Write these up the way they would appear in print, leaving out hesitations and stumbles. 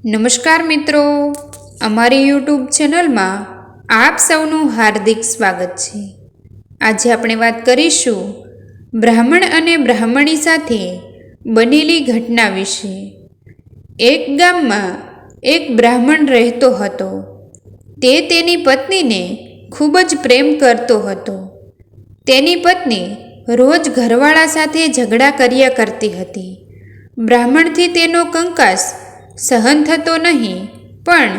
નમસ્કાર મિત્રો, અમારી યુટ્યુબ ચેનલમાં આપ સૌનું હાર્દિક સ્વાગત છે। આજે આપણે વાત કરીશું બ્રાહ્મણ અને બ્રાહ્મણી સાથે બનેલી ઘટના વિશે। એક ગામમાં એક બ્રાહ્મણ રહેતો હતો। તે તેની પત્નીને ખૂબ જ પ્રેમ કરતો હતો। તેની પત્ની રોજ ઘરવાળા સાથે ઝઘડા કર્યા કરતી હતી। બ્રાહ્મણથી તેનો કંકાસ સહન થતો નહીં, પણ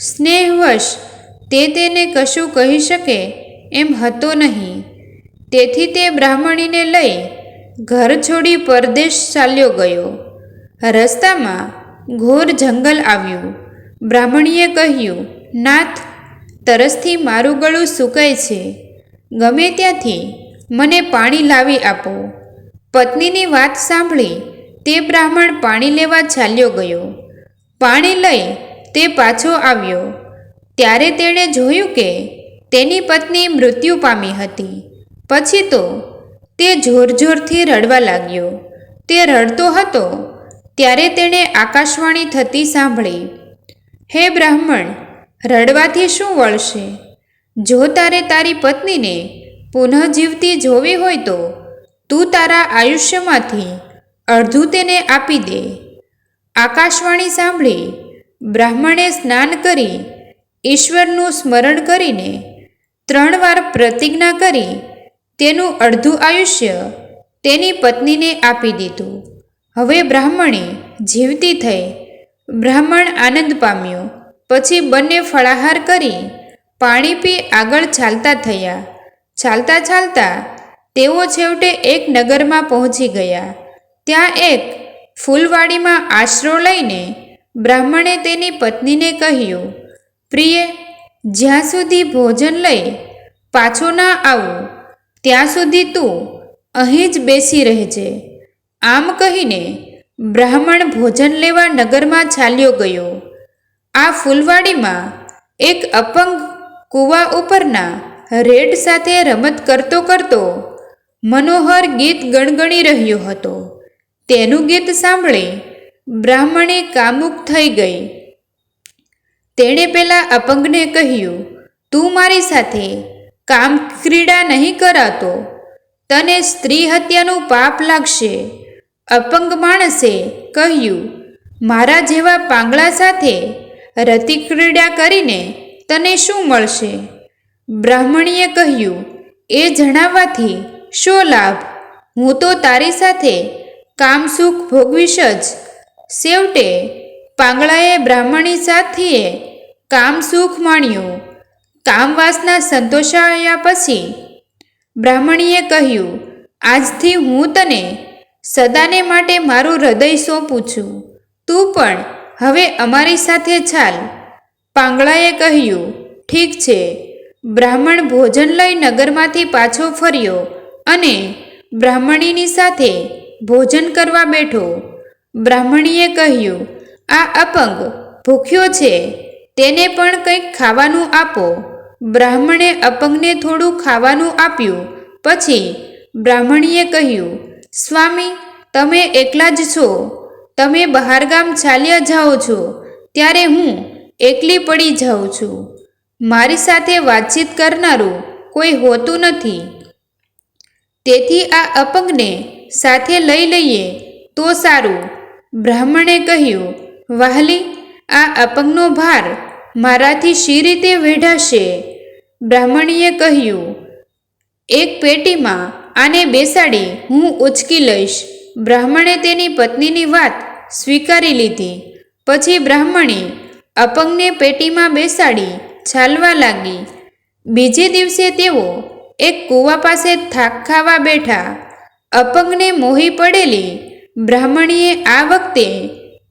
સ્નેહવશ તે તેને કશું કહી શકે એમ હતો નહીં। તેથી તે બ્રાહ્મણીને લઈ ઘર છોડી પરદેશ ચાલ્યો ગયો। રસ્તામાં ઘોર જંગલ આવ્યું। બ્રાહ્મણીએ કહ્યું, નાથ, તરસથી મારું ગળું સૂકાય છે। ગમે ત્યાંથી મને પાણી લાવી આપો। પત્નીની વાત સાંભળી તે બ્રાહ્મણ પાણી લેવા ચાલ્યો ગયો। પાણી લઈ તે પાછો આવ્યો ત્યારે તેણે જોયું કે તેની પત્ની મૃત્યુ પામી હતી। પછી તો તે જોરજોરથી રડવા લાગ્યો। તે રડતો હતો ત્યારે તેણે આકાશવાણી થતી સાંભળી, હે બ્રાહ્મણ, રડવાથી શું વળશે? જો તારે તારી પત્નીને પુનઃ જીવતી જોવી હોય તો તું તારા આયુષ્યમાંથી અડધું તેને આપી દે। આકાશવાણી સાંભળી બ્રાહ્મણે સ્નાન કરી ઈશ્વરનું સ્મરણ કરીને 3 વાર પ્રતિજ્ઞા કરી તેનું અડધું આયુષ્ય તેની પત્નીને આપી દીધું। હવે બ્રાહ્મણી જીવતી થઈ। બ્રાહ્મણ આનંદ પામ્યો। પછી બંને ફળાહાર કરી પાણી પી આગળ ચાલતા થયા। ચાલતા ચાલતા તેઓ છેવટે એક નગરમાં પહોંચી ગયા। ત્યાં એક ફૂલવાડીમાં આશરો લઈને બ્રાહ્મણે તેની પત્નીને કહ્યું, પ્રિય, જ્યાં સુધી ભોજન લઈ પાછો ના આવું ત્યાં સુધી તું અહીં જ બેસી રહેજે। આમ કહીને બ્રાહ્મણ ભોજન લેવા નગરમાં ચાલ્યો ગયો। આ ફૂલવાડીમાં એક અપંગ કૂવા ઉપરના રેડ સાથે રમત કરતો કરતો મનોહર ગીત ગણગણી રહ્યો હતો। તેનું ગીત સાંભળી બ્રાહ્મણી કામુક થઈ ગઈ। તેણે પેલા અપંગને કહ્યું, તું મારી સાથે કામ ક્રીડા નહીં કરાતો, તને સ્ત્રી હત્યાનું પાપ લાગશે। અપંગ માણસે કહ્યું, મારા જેવા પાંગળા સાથે રતિ ક્રીડા કરીને તને શું મળશે? બ્રાહ્મણીએ કહ્યું, એ જણાવવાથી શો લાભ? હું તો તારી સાથે કામ સુખ ભોગવીશ જ। છેવટે પાંગળાએ બ્રાહ્મણી સાથેએ કામ સુખ માણ્યું। કામ વાસના સંતોષાયા પછી બ્રાહ્મણીએ કહ્યું, આજથી હું તને સદાને માટે મારું હૃદય સોંપું છું। તું પણ હવે અમારી સાથે ચાલ। પાંગળાએ કહ્યું, ઠીક છે। બ્રાહ્મણ ભોજન લઈ નગરમાંથી પાછો ફર્યો અને બ્રાહ્મણીની સાથે ભોજન કરવા બેઠો। બ્રાહ્મણીએ કહ્યું, આ અપંગ ભૂખ્યો છે, તેને પણ કંઈક ખાવાનું આપો। બ્રાહ્મણે અપંગને થોડું ખાવાનું આપ્યું। પછી બ્રાહ્મણીએ કહ્યું, સ્વામી, તમે એકલા જ છો, તમે બહારગામ ચાલ્યા જાઓ છો ત્યારે હું એકલી પડી જાઉં છું। મારી સાથે વાતચીત કરનારું કોઈ હોતું નથી। તેથી આ અપંગને સાથે લઈ લઈએ તો સારું। બ્રાહ્મણે કહ્યું, વહાલી, આ અપંગનો ભાર મારાથી શી રીતે વેઢાશે? બ્રાહ્મણીએ કહ્યું, એક પેટીમાં આને બેસાડી હું ઉંચકી લઈશ। બ્રાહ્મણે તેની પત્નીની વાત સ્વીકારી લીધી। પછી બ્રાહ્મણી અપંગને પેટીમાં બેસાડી ચાલવા લાગી। બીજે દિવસે તેઓ એક કૂવા પાસે થાક ખાવા બેઠા। અપંગને મોહી પડેલી બ્રાહ્મણીએ આ વખતે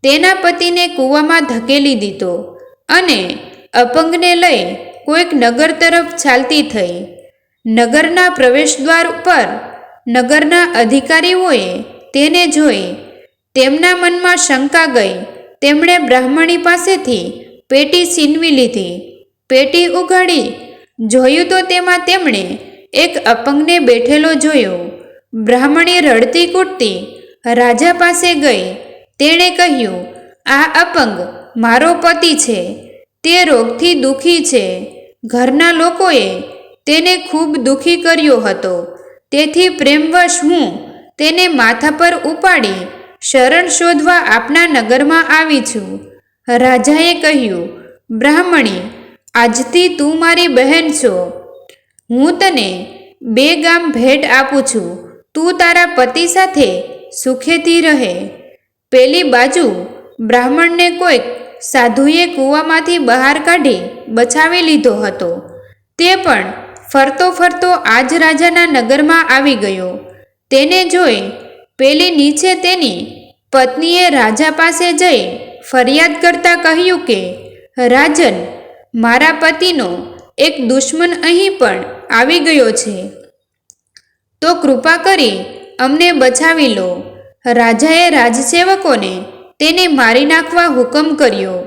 તેના પતિને કૂવામાં ધકેલી દીધો અને અપંગને લઈ કોઈક નગર તરફ ચાલતી થઈ। નગરના પ્રવેશદ્વાર પર નગરના અધિકારીઓએ તેને જોઈ। તેમના મનમાં શંકા ગઈ। તેમણે બ્રાહ્મણી પાસેથી પેટી છીનવી લીધી। પેટી ઉઘાડી જોયું તો તેમાં તેમણે એક અપંગને બેઠેલો જોયો। બ્રાહ્મણી રડતી કૂટતી રાજા પાસે ગઈ। તેણે કહ્યું, આ અપંગ મારો પતિ છે તે રોગથી દુઃખી છે. ઘરના લોકોએ તેને ખૂબ દુઃખી કર્યો હતો. તેથી પ્રેમવશ હું તેને માથા પર ઉપાડી શરણ શોધવા આપના નગરમાં આવી છું. રાજાએ કહ્યું, બ્રાહ્મણી, આજથી તું મારી બહેન છો. હું તને 2 ગામ ભેટ આપું છું. તું તારા પતિ સાથે સુખેથી રહે. પેલી બાજુ બ્રાહ્મણને કોઈક સાધુએ કૂવામાંથી બહાર કાઢી બચાવી લીધો હતો. તે પણ ફરતો ફરતો આજ રાજાના નગરમાં આવી ગયો. તેને જોઈ પેલી નીચે તેની પત્નીએ રાજા પાસે જઈ ફરિયાદ કરતા કહ્યું કે, રાજન, મારા પતિનો એક દુશ્મન અહીં પણ આવી ગયો છે, તો કૃપા કરી અમને બચાવી લો. રાજાએ રાજસેવકોને તેને મારી નાખવા હુકમ કર્યો.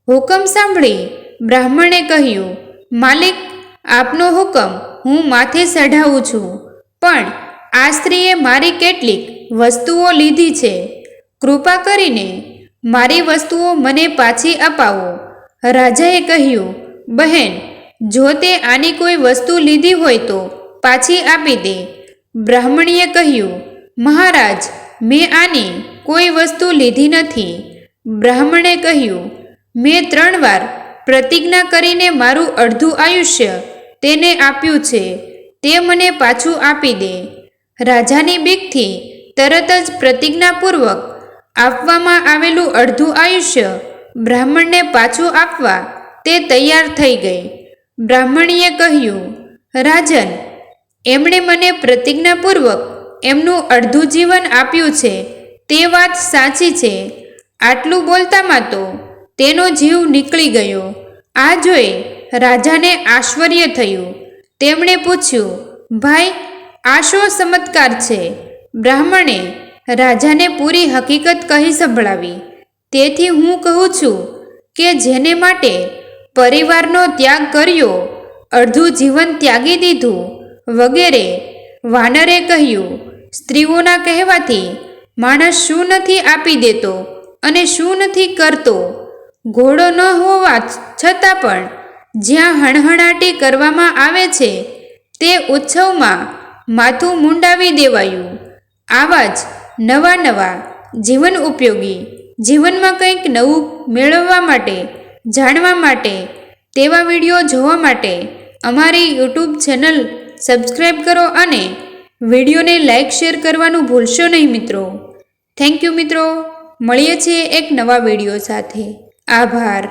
હુકમ સાંભળી બ્રાહ્મણે કહ્યું, માલિક, આપનો હુકમ હું માથે ચઢાવું છું, પણ આ સ્ત્રીએ મારી કેટલીક વસ્તુઓ લીધી છે. કૃપા કરીને મારી વસ્તુઓ મને પાછી અપાવો. રાજાએ કહ્યું, બહેન, જો તે આની કોઈ વસ્તુ લીધી હોય તો પાછી આપી દે. બ્રાહ્મણીએ કહ્યું, મહારાજ, મેં આની કોઈ વસ્તુ લીધી નથી. બ્રાહ્મણે કહ્યું, મેં 3 વાર પ્રતિજ્ઞા કરીને મારું અડધું આયુષ્ય તેને આપ્યું છે, તે મને પાછું આપી દે. રાજાની બીકથી તરત જ પ્રતિજ્ઞાપૂર્વક આપવામાં આવેલું અડધું આયુષ્ય બ્રાહ્મણને પાછું આપવા તે તૈયાર થઈ ગઈ. બ્રાહ્મણીએ કહ્યું, રાજન, એમણે મને પ્રતિજ્ઞાપૂર્વક એમનું અડધું જીવન આપ્યું છે તે વાત સાચી છે. આટલું બોલતામાં તો તેનો જીવ નીકળી ગયો. આ જોઈ રાજાને આશ્ચર્ય થયું. તેમણે પૂછ્યું, ભાઈ, આ શો ચમત્કાર છે? બ્રાહ્મણે રાજાને પૂરી હકીકત કહી સંભળાવી. તેથી હું કહું છું કે જેને માટે પરિવારનો ત્યાગ કર્યો, અડધું જીવન ત્યાગી દીધું વગેરે. વાનરે કહ્યું, સ્ત્રીઓના કહેવાથી માણસ શું નથી આપી દેતો અને શું નથી કરતો. ઘોડો ન હોવા છતાં પણ જ્યાં હણહણાટી કરવામાં આવે છે તે ઉત્સવમાં માથું મુંડાવી દેવાયું. આવા જ નવા જીવન ઉપયોગી, જીવનમાં કંઈક નવું મેળવવા માટે, જાણવા માટે, તેવા વિડીયો જોવા માટે અમારી યુટ્યુબ ચેનલ સબસ્ક્રાઈબ કરો અને વિડીયોને લાઈક શેર કરવાનું ભૂલશો નહીં મિત્રો. થેન્ક યુ મિત્રો. મળીએ છીએ એક નવા વિડીયો સાથે. આભાર.